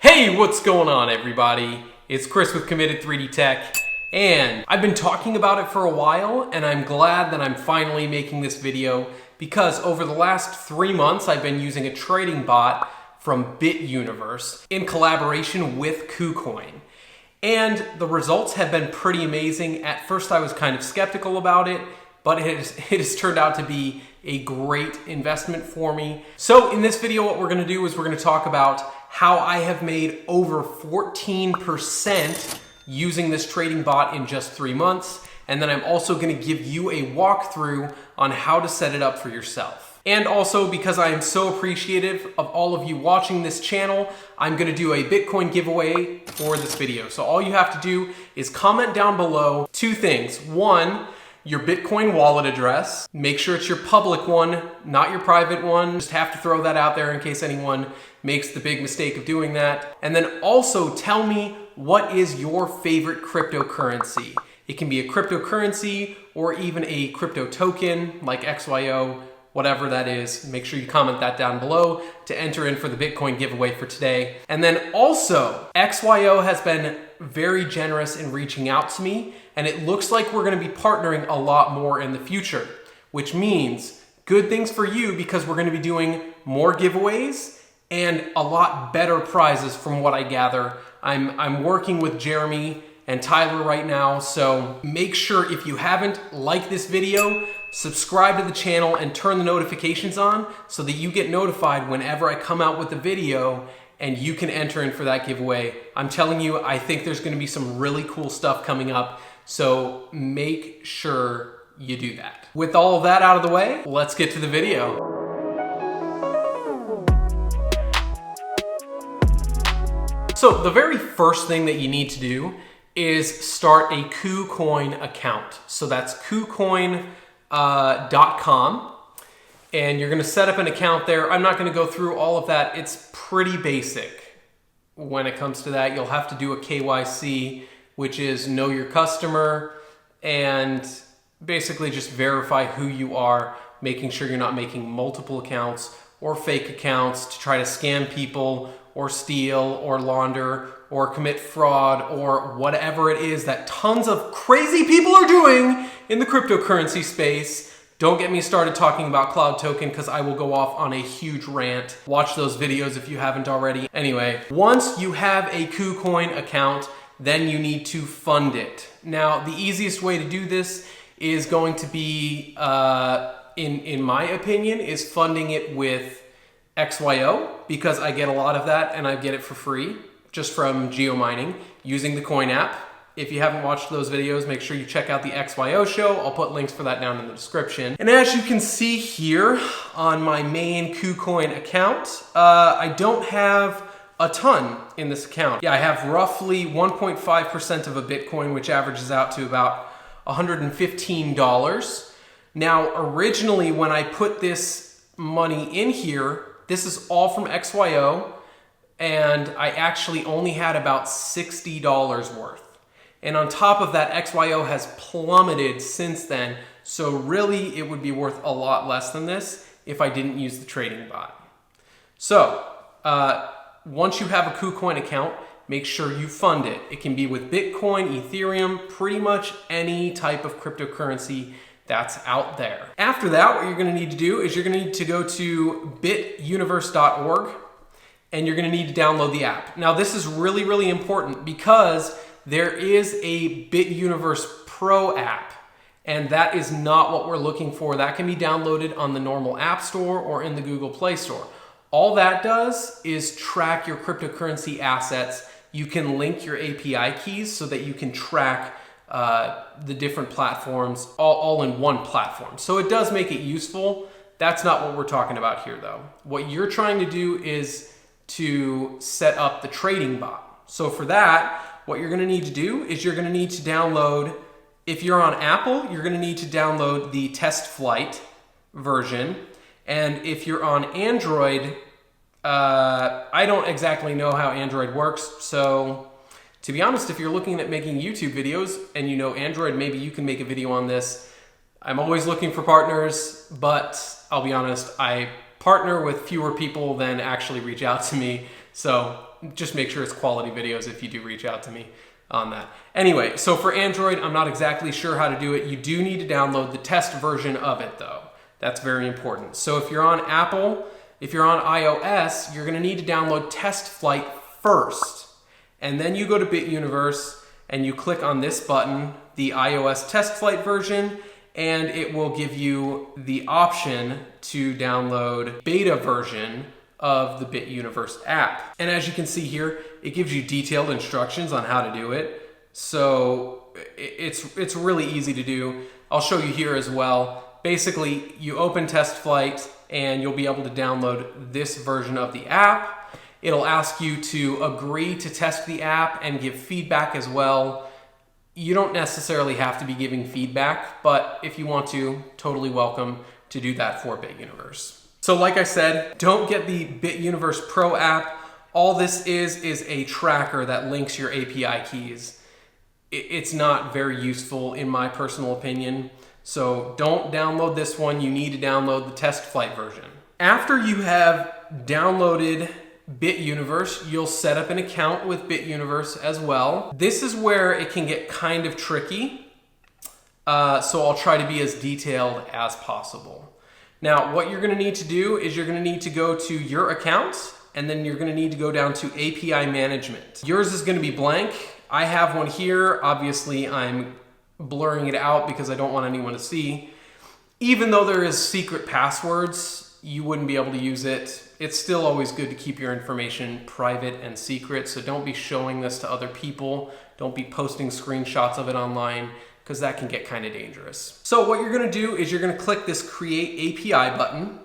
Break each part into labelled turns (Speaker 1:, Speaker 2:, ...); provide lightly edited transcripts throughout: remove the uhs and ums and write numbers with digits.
Speaker 1: Hey, what's going on everybody? It's Chris with Committed 3D Tech, and I've been talking about it for a while, and I'm glad that I'm finally making this video because over the last 3 months I've been using a trading bot from BitUniverse in collaboration with Kucoin. And the results have been pretty amazing. At first I was kind of skeptical about it, but it has turned out to be a great investment for me. So in this video, what we're gonna do is we're gonna talk about how I have made over 14% using this trading bot in just 3 months. And then I'm also gonna give you a walkthrough on how to set it up for yourself. And also, because I am so appreciative of all of you watching this channel, I'm gonna do a Bitcoin giveaway for this video. So all you have to do is comment down below 2 things. 1, your Bitcoin wallet address. Make sure it's your public one, not your private one. Just have to throw that out there in case anyone makes the big mistake of doing that. And then also tell me, what is your favorite cryptocurrency? It can be a cryptocurrency or even a crypto token like XYO, whatever that is. Make sure you comment that down below to enter in for the Bitcoin giveaway for today. And then also, XYO has been very generous in reaching out to me, and it looks like we're gonna be partnering a lot more in the future, which means good things for you because we're gonna be doing more giveaways and a lot better prizes from what I gather. I'm working with Jeremy and Tyler right now, so make sure if you haven't liked this video, subscribe to the channel and turn the notifications on so that you get notified whenever I come out with a video and you can enter in for that giveaway. I'm telling you, I think there's gonna be some really cool stuff coming up, so make sure you do that. With all of that out of the way, let's get to the video. So the very first thing that you need to do is start a Kucoin account. So that's Kucoin.com. And you're gonna set up an account there. I'm not gonna go through all of that. It's pretty basic when it comes to that. You'll have to do a KYC, which is know your customer, and basically just verify who you are, making sure you're not making multiple accounts or fake accounts to try to scam people or steal or launder or commit fraud or whatever it is that tons of crazy people are doing in the cryptocurrency space. Don't get me started talking about Cloud Token because I will go off on a huge rant. Watch those videos if you haven't already. Anyway, once you have a Kucoin account, then you need to fund it. Now, the easiest way to do this is going to be, in my opinion, is funding it with XYO because I get a lot of that and I get it for free just from geomining using the Coin app. If you haven't watched those videos, make sure you check out the XYO show. I'll put links for that down in the description. And as you can see here on my main Kucoin account, I don't have a ton in this account. Yeah, I have roughly 1.5% of a Bitcoin, which averages out to about $115. Now, originally when I put this money in here, this is all from XYO, and I actually only had about $60 worth. And on top of that, XYO has plummeted since then, so really it would be worth a lot less than this if I didn't use the trading bot. So, once you have a Kucoin account, make sure you fund it. It can be with Bitcoin, Ethereum, pretty much any type of cryptocurrency that's out there. After that, what you're gonna need to do is you're gonna need to go to bituniverse.org and you're gonna need to download the app. Now this is really, really important because there is a BitUniverse Pro app, and that is not what we're looking for. That can be downloaded on the normal App Store or in the Google Play Store. All that does is track your cryptocurrency assets. You can link your API keys so that you can track the different platforms all in one platform. So it does make it useful. That's not what we're talking about here though. What you're trying to do is to set up the trading bot. So for that, what you're gonna need to do is you're gonna need to download, if you're on Apple, you're gonna need to download the test flight version. And if you're on Android, I don't exactly know how Android works. So to be honest, if you're looking at making YouTube videos and you know Android, maybe you can make a video on this. I'm always looking for partners, but I'll be honest, I partner with fewer people than actually reach out to me. So just make sure it's quality videos if you do reach out to me on that. Anyway, so for Android, I'm not exactly sure how to do it. You do need to download the test version of it though. That's very important. So if you're on Apple, if you're on iOS, you're gonna need to download Test Flight first. And then you go to BitUniverse and you click on this button, the iOS Test Flight version, and it will give you the option to download beta version of the BitUniverse app. And as you can see here, it gives you detailed instructions on how to do it. So it's really easy to do. I'll show you here as well. Basically, you open Test Flight and you'll be able to download this version of the app. It'll ask you to agree to test the app and give feedback as well. You don't necessarily have to be giving feedback, but if you want to, totally welcome to do that for BitUniverse. So like I said, don't get the BitUniverse Pro app. All this is a tracker that links your API keys. It's not very useful in my personal opinion. So don't download this one. You need to download the Test Flight version. After you have downloaded BitUniverse, you'll set up an account with BitUniverse as well. This is where it can get kind of tricky. So I'll try to be as detailed as possible. Now, what you're gonna need to do is you're gonna need to go to your account, and then you're gonna need to go down to API management. Yours is gonna be blank. I have one here. Obviously, I'm blurring it out because I don't want anyone to see. Even though there is secret passwords, you wouldn't be able to use it. It's still always good to keep your information private and secret, so don't be showing this to other people. Don't be posting screenshots of it online, because that can get kind of dangerous. So what you're gonna do is you're gonna click this Create API button,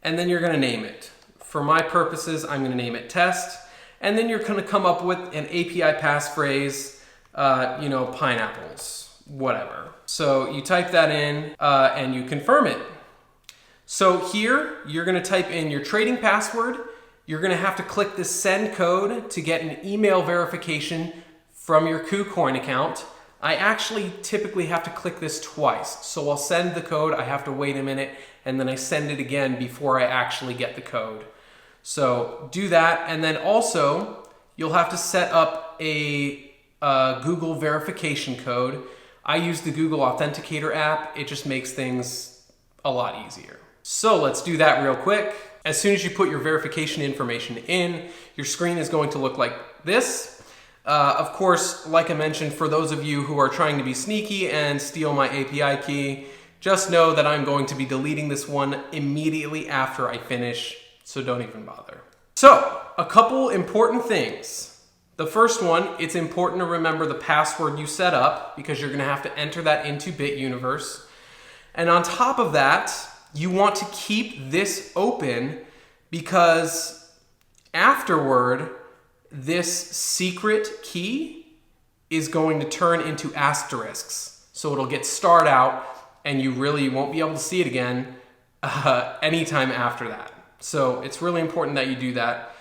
Speaker 1: and then you're gonna name it. For my purposes, I'm gonna name it Test, and then you're gonna come up with an API passphrase, pineapples, whatever. So you type that in and you confirm it. So here, you're gonna type in your trading password. You're gonna have to click the send code to get an email verification from your Kucoin account. I actually typically have to click this twice. So I'll send the code, I have to wait a minute, and then I send it again before I actually get the code. So do that, and then also, you'll have to set up a Google verification code. I use the Google Authenticator app. It just makes things a lot easier. So let's do that real quick. As soon as you put your verification information in, your screen is going to look like this. Of course, like I mentioned, for those of you who are trying to be sneaky and steal my API key, just know that I'm going to be deleting this one immediately after I finish, so don't even bother. So, a couple important things. The first one, it's important to remember the password you set up because you're gonna have to enter that into BitUniverse. And on top of that, you want to keep this open because afterward, this secret key is going to turn into asterisks. So it'll get starred out and you really won't be able to see it again anytime after that. So it's really important that you do that.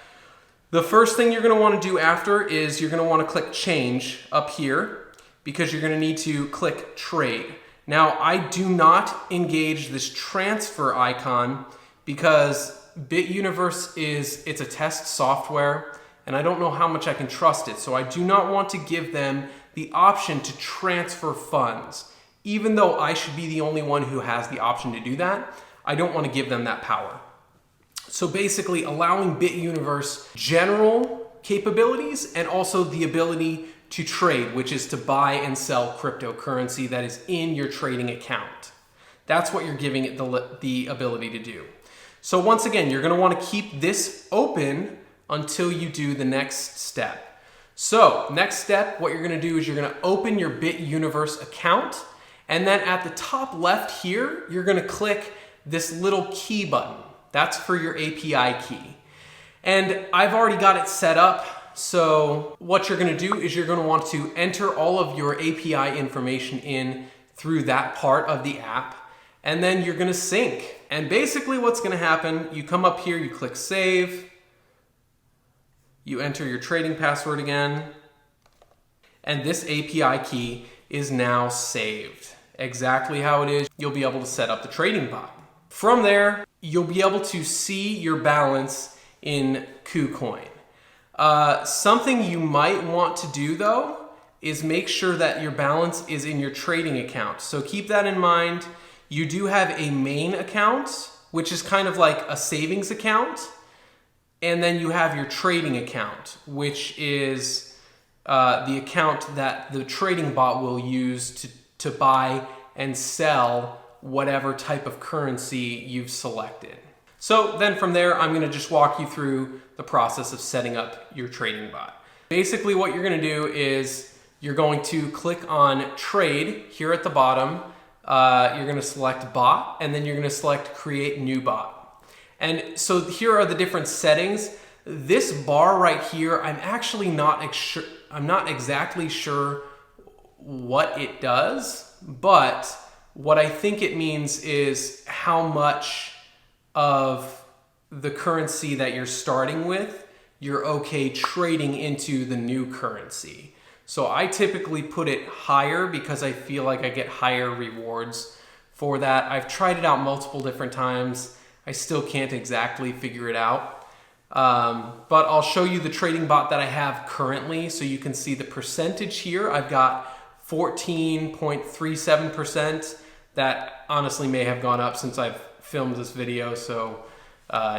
Speaker 1: The first thing you're gonna wanna do after is you're gonna wanna click change up here because you're gonna need to click trade. Now, I do not engage this transfer icon because BitUniverse it's a test software and I don't know how much I can trust it. So I do not want to give them the option to transfer funds. Even though I should be the only one who has the option to do that, I don't want to give them that power. So basically allowing BitUniverse general capabilities and also the ability to trade, which is to buy and sell cryptocurrency that is in your trading account. That's what you're giving it the ability to do. So once again, you're gonna wanna keep this open until you do the next step. So next step, what you're gonna do is you're gonna open your BitUniverse account, and then at the top left here, you're gonna click this little key button. That's for your API key. And I've already got it set up. So what you're gonna do is you're gonna want to enter all of your API information in through that part of the app, and then you're gonna sync. And basically what's gonna happen, you come up here, you click save, you enter your trading password again, and this API key is now saved. Exactly how it is, you'll be able to set up the trading bot. From there, you'll be able to see your balance in Kucoin. Something you might want to do though is make sure that your balance is in your trading account. So keep that in mind. You do have a main account, which is kind of like a savings account. And then you have your trading account, which is the account that the trading bot will use to buy and sell whatever type of currency you've selected. So then from there, I'm gonna just walk you through the process of setting up your trading bot. Basically what you're gonna do is you're going to click on trade here at the bottom. You're gonna select bot, and then you're gonna select create new bot. And so here are the different settings. This bar right here, I'm actually not exactly sure what it does, but what I think it means is how much of the currency that you're starting with, you're okay trading into the new currency. So I typically put it higher because I feel like I get higher rewards for that. I've tried it out multiple different times. I still can't exactly figure it out. But I'll show you the trading bot that I have currently so you can see the percentage here. I've got 14.37%. That honestly may have gone up since I've filmed this video, so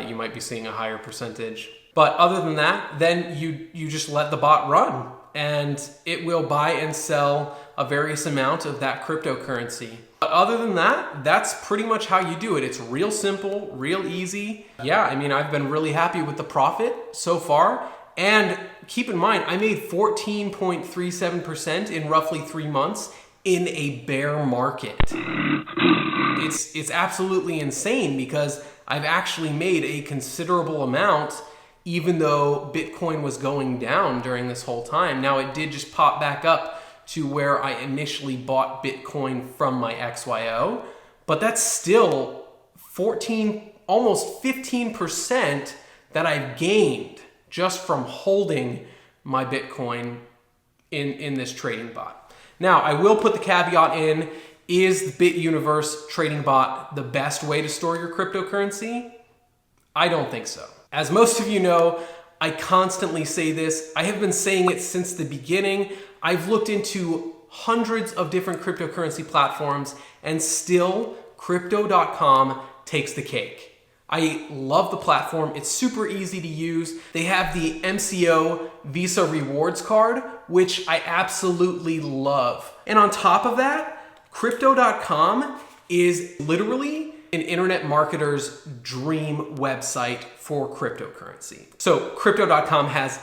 Speaker 1: you might be seeing a higher percentage. But other than that, then you just let the bot run and it will buy and sell a various amount of that cryptocurrency. But other than that, that's pretty much how you do it. It's real simple, real easy. Yeah, I mean, I've been really happy with the profit so far. And keep in mind, I made 14.37% in roughly 3 months in a bear market. It's absolutely insane because I've actually made a considerable amount even though Bitcoin was going down during this whole time. Now it did just pop back up to where I initially bought Bitcoin from my XYO, but that's still 14, almost 15% that I've gained just from holding my Bitcoin in this trading bot. Now, I will put the caveat in, is the BitUniverse trading bot the best way to store your cryptocurrency? I don't think so. As most of you know, I constantly say this. I have been saying it since the beginning. I've looked into hundreds of different cryptocurrency platforms and still Crypto.com takes the cake. I love the platform. It's super easy to use. They have the MCO Visa Rewards card, which I absolutely love. And on top of that, Crypto.com is literally an internet marketer's dream website for cryptocurrency. So Crypto.com has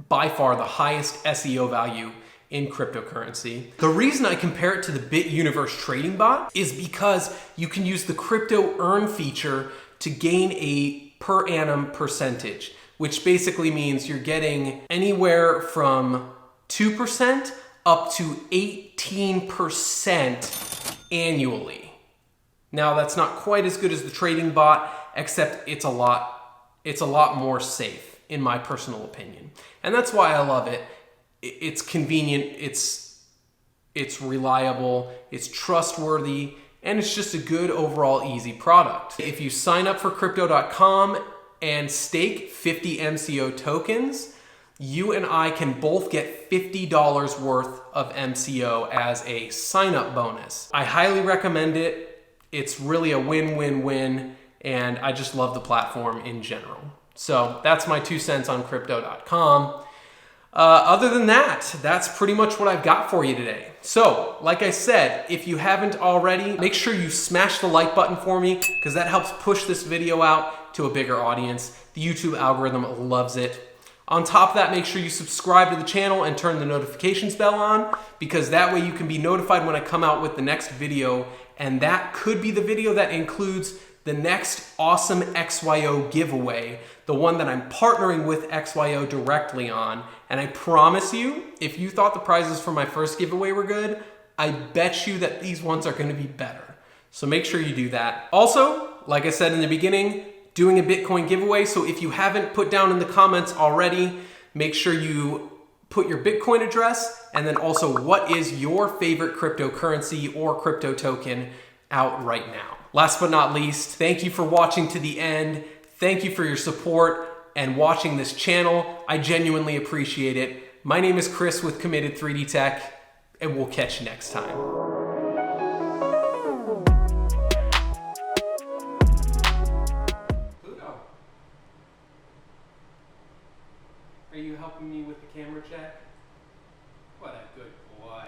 Speaker 1: by far the highest SEO value in cryptocurrency. The reason I compare it to the BitUniverse trading bot is because you can use the crypto earn feature to gain a per annum percentage, which basically means you're getting anywhere from 2% up to 18% annually. Now that's not quite as good as the trading bot, except it's a lot more safe in my personal opinion. And that's why I love it. It's convenient, it's reliable, it's trustworthy, and it's just a good overall easy product. If you sign up for Crypto.com and stake 50 MCO tokens, you and I can both get $50 worth of MCO as a sign-up bonus. I highly recommend it. It's really a win-win-win, and I just love the platform in general. So that's my 2 cents on Crypto.com. Other than that, that's pretty much what I've got for you today. So, like I said, if you haven't already, make sure you smash the like button for me because that helps push this video out to a bigger audience. The YouTube algorithm loves it. On top of that, make sure you subscribe to the channel and turn the notifications bell on because that way you can be notified when I come out with the next video, and that could be the video that includes the next awesome XYO giveaway, the one that I'm partnering with XYO directly on. And I promise you, if you thought the prizes for my first giveaway were good, I bet you that these ones are gonna be better. So make sure you do that. Also, like I said in the beginning, doing a Bitcoin giveaway. So if you haven't put down in the comments already, make sure you put your Bitcoin address and then also what is your favorite cryptocurrency or crypto token out right now. Last but not least, thank you for watching to the end. Thank you for your support. and watching this channel. I genuinely appreciate it. My name is Chris with Committed 3D Tech, and we'll catch you next time. Pluto, are you helping me with the camera check? What a good boy.